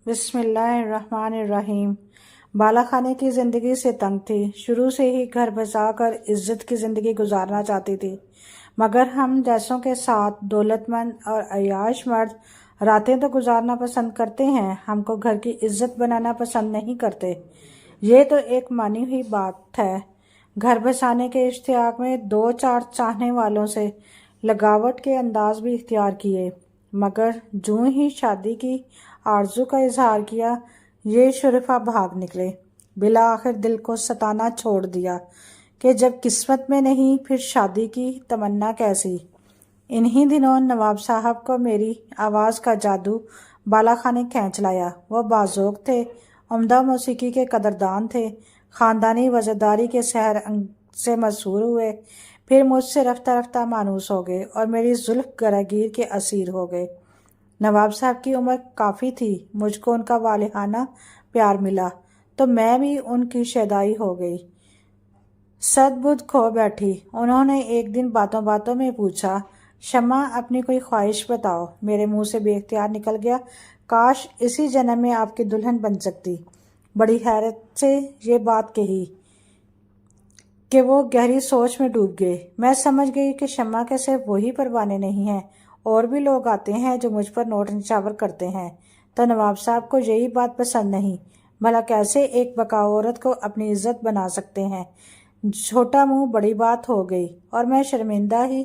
بسم اللہ الرحمن الرحیم۔ بالا خانے کی زندگی سے تنگ تھی، شروع سے ہی گھر بسا کر عزت کی زندگی گزارنا چاہتی تھی، مگر ہم جیسوں کے ساتھ دولت مند اور عیاش مرد راتیں تو گزارنا پسند کرتے ہیں، ہم کو گھر کی عزت بنانا پسند نہیں کرتے۔ یہ تو ایک مانی ہوئی بات ہے۔ گھر بسانے کے اشتیاق میں دو چار چاہنے والوں سے لگاوٹ کے انداز بھی اختیار کیے، مگر جوں ہی شادی کی آرزو کا اظہار کیا، یہ شرفا بھاگ نکلے۔ بالآخر دل کو ستانا چھوڑ دیا کہ جب قسمت میں نہیں پھر شادی کی تمنا کیسی۔ انہی دنوں نواب صاحب کو میری آواز کا جادو بالا خانے کھینچ لایا۔ وہ باذوق تھے، عمدہ موسیقی کے قدردان تھے، خاندانی وزیرداری کے سحر سے مسحور ہوئے، پھر مجھ سے رفتہ رفتہ مانوس ہو گئے اور میری زلف گراگیر کے اسیر ہو گئے۔ نواب صاحب کی عمر کافی تھی، مجھ کو ان کا والہانہ پیار ملا تو میں بھی ان کی شیدائی ہو گئی، سد بدھ کھو بیٹھی۔ انہوں نے ایک دن باتوں باتوں میں پوچھا، شمع اپنی کوئی خواہش بتاؤ۔ میرے منہ سے بے اختیار نکل گیا، کاش اسی جنم میں آپ کی دلہن بن سکتی۔ بڑی حیرت سے یہ بات کہی کہ وہ گہری سوچ میں ڈوب گئے۔ میں سمجھ گئی کہ شمع کے صرف وہی پروانے نہیں ہیں، اور بھی لوگ آتے ہیں جو مجھ پر نوٹ نچاور کرتے ہیں۔ تو نواب صاحب کو یہی بات پسند نہیں، بھلا کیسے ایک بکاؤ عورت کو اپنی عزت بنا سکتے ہیں۔ چھوٹا منہ بڑی بات ہو گئی اور میں شرمندہ ہی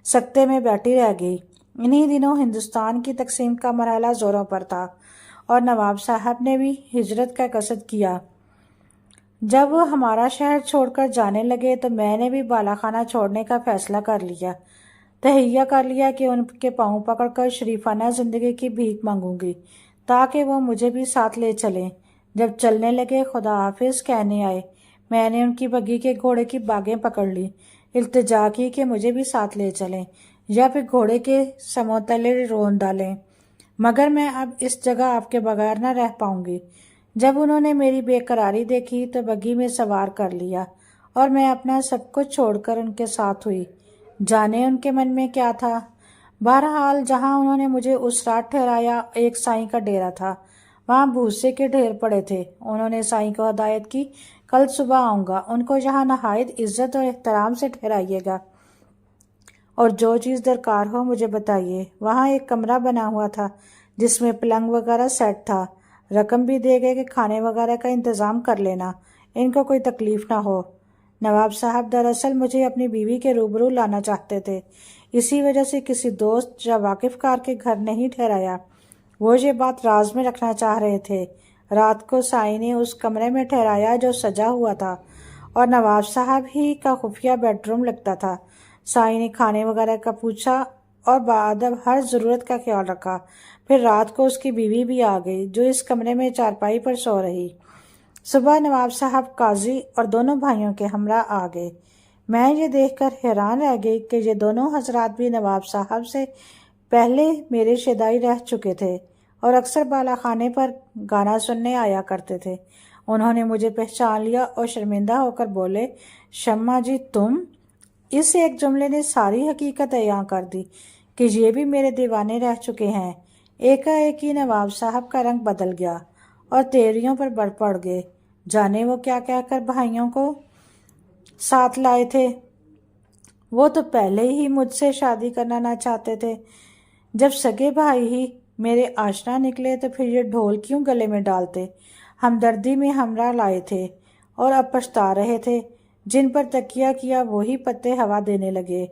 سکتے میں بیٹھی رہ گئی۔ انہی دنوں ہندوستان کی تقسیم کا مرحلہ زوروں پر تھا اور نواب صاحب نے بھی ہجرت کا قصد کیا۔ جب وہ ہمارا شہر چھوڑ کر جانے لگے تو میں نے بھی بالا خانہ چھوڑنے کا فیصلہ کر لیا، تہیہ کر لیا کہ ان کے پاؤں پکڑ کر شریفانہ زندگی کی بھیک مانگوں گی تاکہ وہ مجھے بھی ساتھ لے چلیں۔ جب چلنے لگے خدا حافظ کہنے آئے، میں نے ان کی بگھی کے گھوڑے کی باگیں پکڑ لی، التجا کی کہ مجھے بھی ساتھ لے چلیں یا پھر گھوڑے کے سموں تلے رون ڈالیں، مگر میں اب اس جگہ آپ کے بغیر نہ رہ پاؤں گی۔ جب انہوں نے میری بے قراری دیکھی تو بگھی میں سوار کر لیا اور میں اپنا سب کچھ چھوڑ کر ان کے ساتھ ہوئی۔ جانے ان کے من میں کیا تھا۔ بہرحال جہاں انہوں نے مجھے اس رات ٹھہرایا ایک سائیں کا ڈیرا تھا، وہاں بھوسے کے ڈھیر پڑے تھے۔ انہوں نے سائیں کو ہدایت کی، کل صبح آؤں گا، ان کو یہاں نہایت عزت اور احترام سے ٹھہرائیے گا اور جو چیز درکار ہو مجھے بتائیے۔ وہاں ایک کمرہ بنا ہوا تھا جس میں پلنگ وغیرہ سیٹ تھا، رقم بھی دے گئے کہ کھانے وغیرہ کا انتظام کر لینا، ان کو کوئی تکلیف نہ ہو۔ نواب صاحب دراصل مجھے اپنی بیوی کے روبرو لانا چاہتے تھے، اسی وجہ سے کسی دوست یا واقف کار کے گھر نہیں ٹھہرایا۔ وہ یہ بات راز میں رکھنا چاہ رہے تھے۔ رات کو سائیں نے اس کمرے میں ٹھہرایا جو سجا ہوا تھا اور نواب صاحب ہی کا خفیہ بیڈ روم لگتا تھا۔ سائیں نے کھانے وغیرہ کا پوچھا اور بادب ہر ضرورت کا خیال رکھا۔ پھر رات کو اس کی بیوی بھی آ گئی جو اس کمرے میں چارپائی پر سو رہی۔ صبح نواب صاحب قاضی اور دونوں بھائیوں کے ہمراہ آ گئے۔ میں یہ دیکھ کر حیران رہ گئی کہ یہ دونوں حضرات بھی نواب صاحب سے پہلے میرے شیدائی رہ چکے تھے اور اکثر بالا خانے پر گانا سننے آیا کرتے تھے۔ انہوں نے مجھے پہچان لیا اور شرمندہ ہو کر بولے، شمع جی تم؟ اس ایک جملے نے ساری حقیقت عیاں کر دی کہ یہ بھی میرے دیوانے رہ چکے ہیں۔ ایک ہی نواب صاحب کا رنگ بدل گیا اور تیوریوں پر بڑھ پڑ گئے۔ جانے وہ کیا کہہ کر بھائیوں کو ساتھ لائے تھے۔ وہ تو پہلے ہی مجھ سے شادی کرنا نہ چاہتے تھے۔ جب سگے بھائی ہی میرے آشنا نکلے تو پھر یہ ڈھول کیوں گلے میں ڈالتے۔ ہمدردی میں ہمراہ لائے تھے اور اب پچھتا رہے تھے۔ جن پر تکیہ کیا وہی پتے ہوا دینے لگے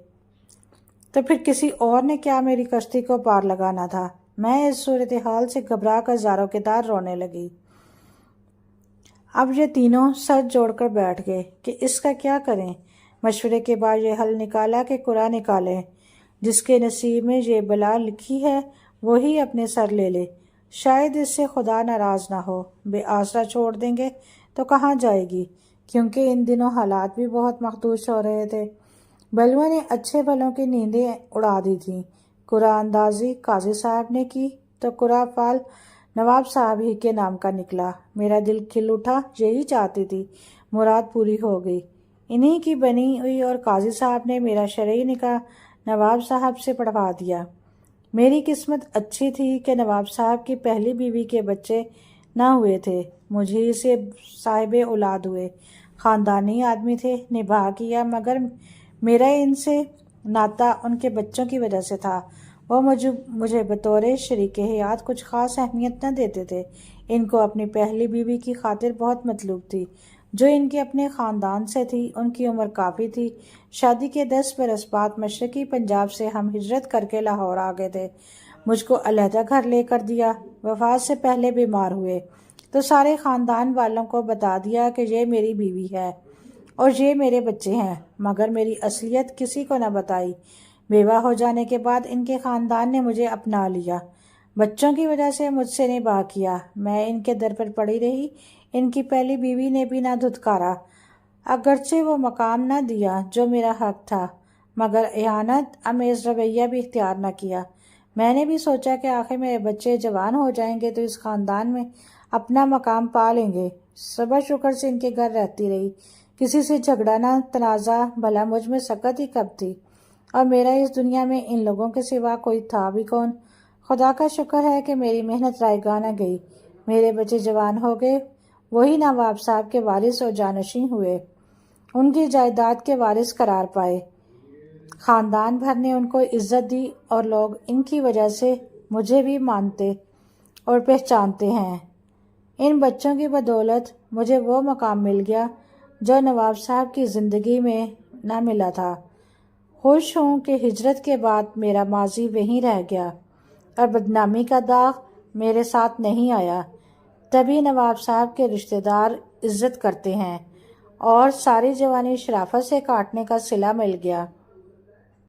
تو پھر کسی اور نے کیا میری کشتی کو پار لگانا تھا۔ میں اس صورتحال سے گھبرا کر زاروں کے دار رونے لگی۔ اب یہ تینوں سر جوڑ کر بیٹھ گئے کہ اس کا کیا کریں۔ مشورے کے بعد یہ حل نکالا کہ قرعہ نکالیں، جس کے نصیب میں یہ بلا لکھی ہے وہی اپنے سر لے لے، شاید اس سے خدا ناراض نہ ہو۔ بے آسرا چھوڑ دیں گے تو کہاں جائے گی، کیونکہ ان دنوں حالات بھی بہت مخدوش ہو رہے تھے۔ بلووں نے اچھے بھلوں کی نیندیں اڑا دی تھیں۔ قرعہ اندازی قاضی صاحب نے کی تو قرعہ فال نواب صاحب ہی کے نام کا نکلا۔ میرا دل کھل اٹھا، یہی چاہتی تھی، مراد پوری ہو گئی۔ انہی کی بنی ہوئی اور قاضی صاحب نے میرا شرعی نکاح نواب صاحب سے پڑھوا دیا۔ میری قسمت اچھی تھی کہ نواب صاحب کی پہلی بیوی کے بچے نہ ہوئے تھے، مجھے سے صاحب اولاد ہوئے۔ خاندانی آدمی تھے، نباہ کیا، مگر میرا ان سے ناتا ان کے بچوں کی وجہ سے تھا۔ وہ مجھے بطور شریک حیات کچھ خاص اہمیت نہ دیتے تھے۔ ان کو اپنی پہلی بیوی کی خاطر بہت مطلوب تھی، جو ان کے اپنے خاندان سے تھی۔ ان کی عمر کافی تھی۔ شادی کے 10 برس بعد مشرقی پنجاب سے ہم ہجرت کر کے لاہور آ گئے تھے۔ مجھ کو علیحدہ گھر لے کر دیا۔ وفات سے پہلے بیمار ہوئے تو سارے خاندان والوں کو بتا دیا کہ یہ میری بیوی ہے اور یہ میرے بچے ہیں، مگر میری اصلیت کسی کو نہ بتائی۔ بیوہ ہو جانے کے بعد ان کے خاندان نے مجھے اپنا لیا۔ بچوں کی وجہ سے مجھ سے نباہ کیا۔ میں ان کے در پر پڑی رہی۔ ان کی پہلی بیوی نے بھی نہ دھتکارا، اگرچہ وہ مقام نہ دیا جو میرا حق تھا، مگر اہانت آمیز رویہ بھی اختیار نہ کیا۔ میں نے بھی سوچا کہ آخر میرے بچے جوان ہو جائیں گے تو اس خاندان میں اپنا مقام پا لیں گے۔ صبر شکر سے ان کے گھر رہتی رہی، کسی سے جھگڑا نہ تنازع، بھلا مجھ میں سکت ہی کب تھی، اور میرا اس دنیا میں ان لوگوں کے سوا کوئی تھا بھی کون۔ خدا کا شکر ہے کہ میری محنت رائگاں نہ گئی، میرے بچے جوان ہو گئے، وہی نواب صاحب کے وارث اور جانشین ہوئے، ان کی جائیداد کے وارث قرار پائے۔ خاندان بھر نے ان کو عزت دی اور لوگ ان کی وجہ سے مجھے بھی مانتے اور پہچانتے ہیں۔ ان بچوں کی بدولت مجھے وہ مقام مل گیا جو نواب صاحب کی زندگی میں نہ ملا تھا۔ خوش ہوں کہ ہجرت کے بعد میرا ماضی وہیں رہ گیا اور بدنامی کا داغ میرے ساتھ نہیں آیا۔ تبھی نواب صاحب کے رشتہ دار عزت کرتے ہیں اور ساری جوانی شرافت سے کاٹنے کا صلہ مل گیا۔